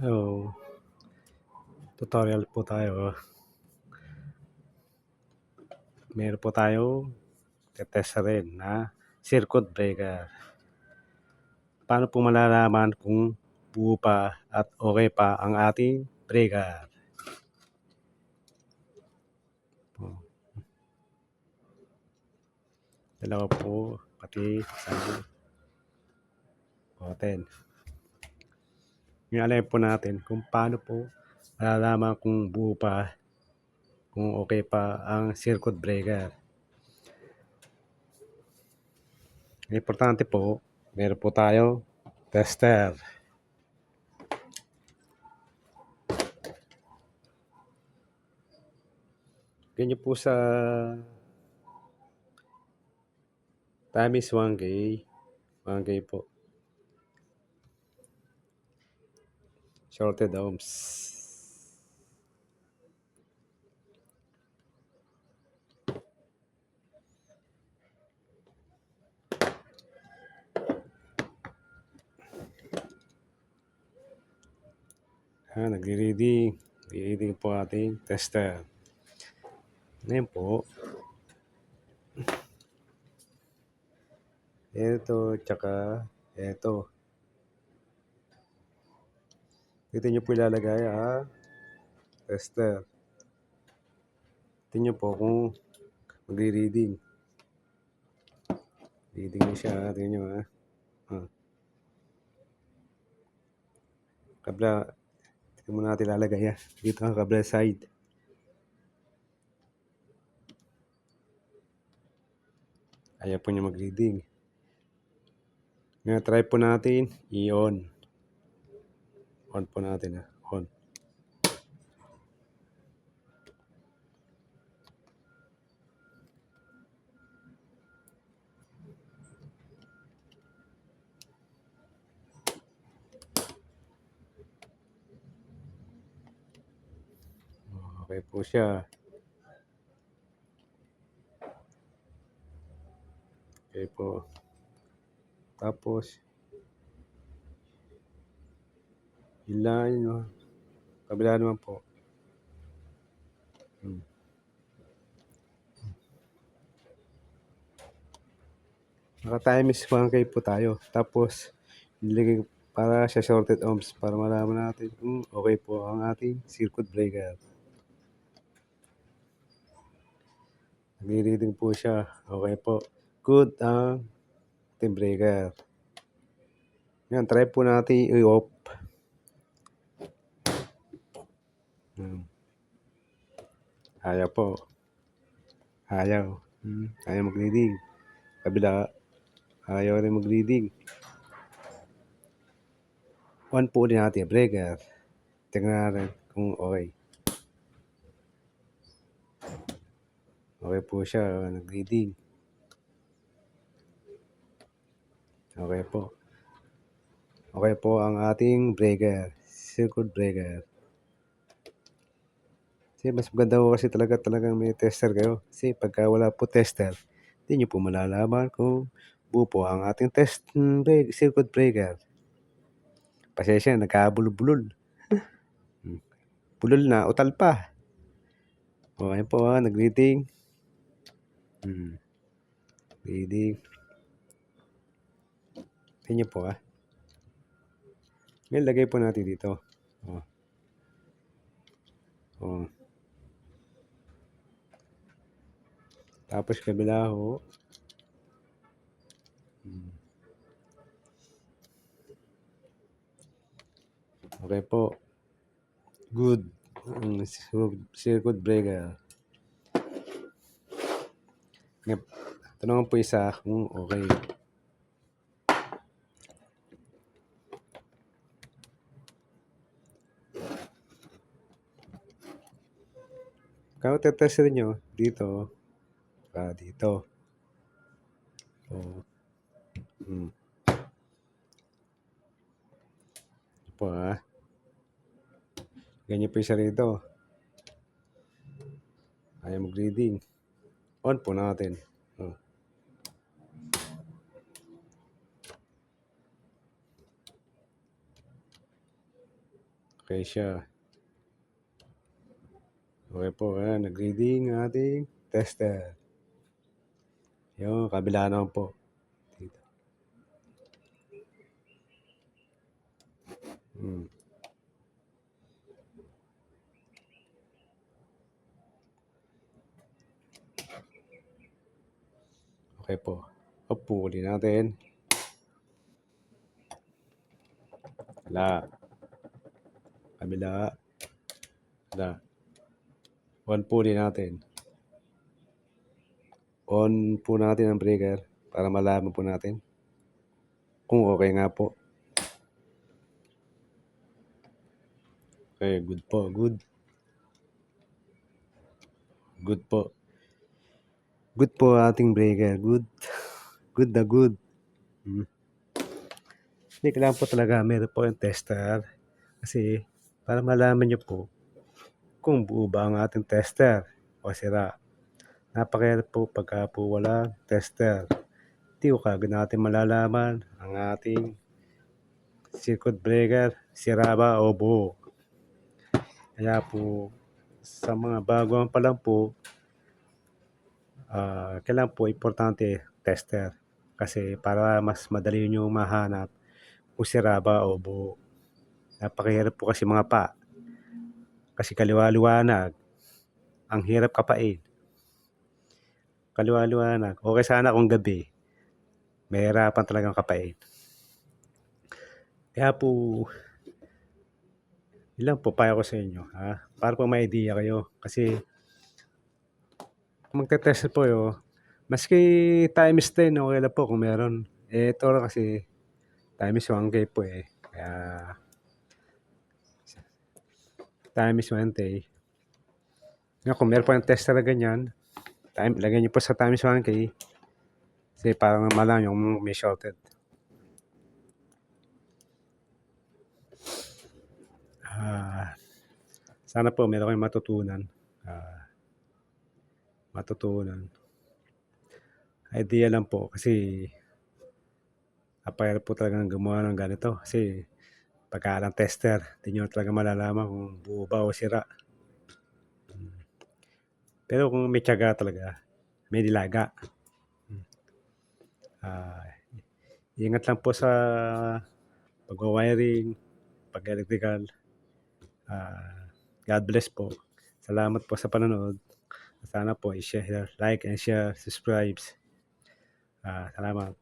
Hello, tutorial po tayo. Meron po tayo tetest rin na circuit breaker. Paano po malalaman kung buo pa at okay pa ang ating breaker? Dalawa po, pati isang button. Yung po natin kung paano po malalaman kung buo pa, kung okay pa ang circuit breaker. Importante po, meron po tayo tester. Ganyan po sa time is 1K. 1K po. Shorted ohms. Nagre-reading. Reading po ating tester. Ngayon po, ito, tsaka ito. Dito nyo po ilalagay ang tester. Tingnan po kung magre-reading. Reading na siya. Tingnan nyo ha. Kabla, tingnan mo natin ilalagay ha. Dito ang kabla side. Ayaw po niya mag-reading. Ngayon, try po natin i-on. On po natin ha. On. Okay po siya. Okay po. Tapos, yun lang yun. Kabila naman po. Naka-time is 1K po tayo. Tapos, nilagay para sa shorted ohms para malaman natin kung okay po ang ating circuit breaker. Nag-reading po siya. Okay po. Good ang ating breaker. Yan, try po natin i-off. Ayaw po. Ayaw. Ayaw mag-reading. Kabila, ayaw rin mag-reading. On po ulit natin breaker. Tingnan natin kung okay. Okay po siya. Nag-reading. Okay po. Okay po ang ating breaker. Circuit breaker. Kasi mas maganda po kasi talagang may tester kayo. Kasi pagka wala po tester, hindi nyo po malalaman kung buo po ang ating circuit breaker. Pasensya, nagkabulol-bulol. Bulol na, utal pa. Okay po ha, nag-reading. Reading. Tingnan po ha. Ngayon, lagay po natin dito. Tapos kabila ho. Okay po. Good. Circuit breaker. Tanong po isa kung okay. Kaya tetest rin nyo dito. Dito. Po ha. Ganyan po isa rito. Ayaw mag-reading. On po natin. Okay siya. Okay po, ayan, nag-reading ang ating tester. Yung kabila naman po. Dito. Okay po. Puli natin. Wala. Kabila. Wala. On puli natin. On po natin ang breaker para malaman po natin kung okay nga po. Okay, good po. Good. Good po. Good po ating breaker. Good. Good na good. Hindi kailangan po talaga meron po yung tester. Kasi para malaman nyo po kung buo ba ang ating tester o sira. Napakahirap po pagka po walang tester. Hindi ko kagad natin malalaman ang ating circuit breaker, sira ba o buo. Kaya po sa mga baguhan pa lang po, kailangan po importante tester. Kasi para mas madali nyo mahanap kung sira ba o buo. Napakahirap po kasi mga pa. Kasi kaliwa-liwanag. Ang hirap kapain. Kaliwa-liwanag. Okay sana kung gabi. Mahirapan talagang kapain. Kaya po, ilang po payo ko sa inyo. Para po may idea kayo. Kasi magte-test po yun. Maski times 10, okay lang po kung meron. Ito lang kasi times 1K po eh. Kaya times 1K. Nga, kung meron po yung tester na ganyan, lagyan nyo po sa times 1K. Kasi parang malang yung may shorted. Sana po meron kayong matutunan. Idea lang po kasi napahirap po talagang gumawa ng ganito. Kasi pagka ng tester, hindi nyo talaga malalaman kung buo ba o sira. Pero kung may tiyaga talaga, may dilaga. Ingat lang po sa pag-wiring, pag-electrical. God bless po. Salamat po sa panonood. Sana po i-share, like and share, subscribe. Salamat.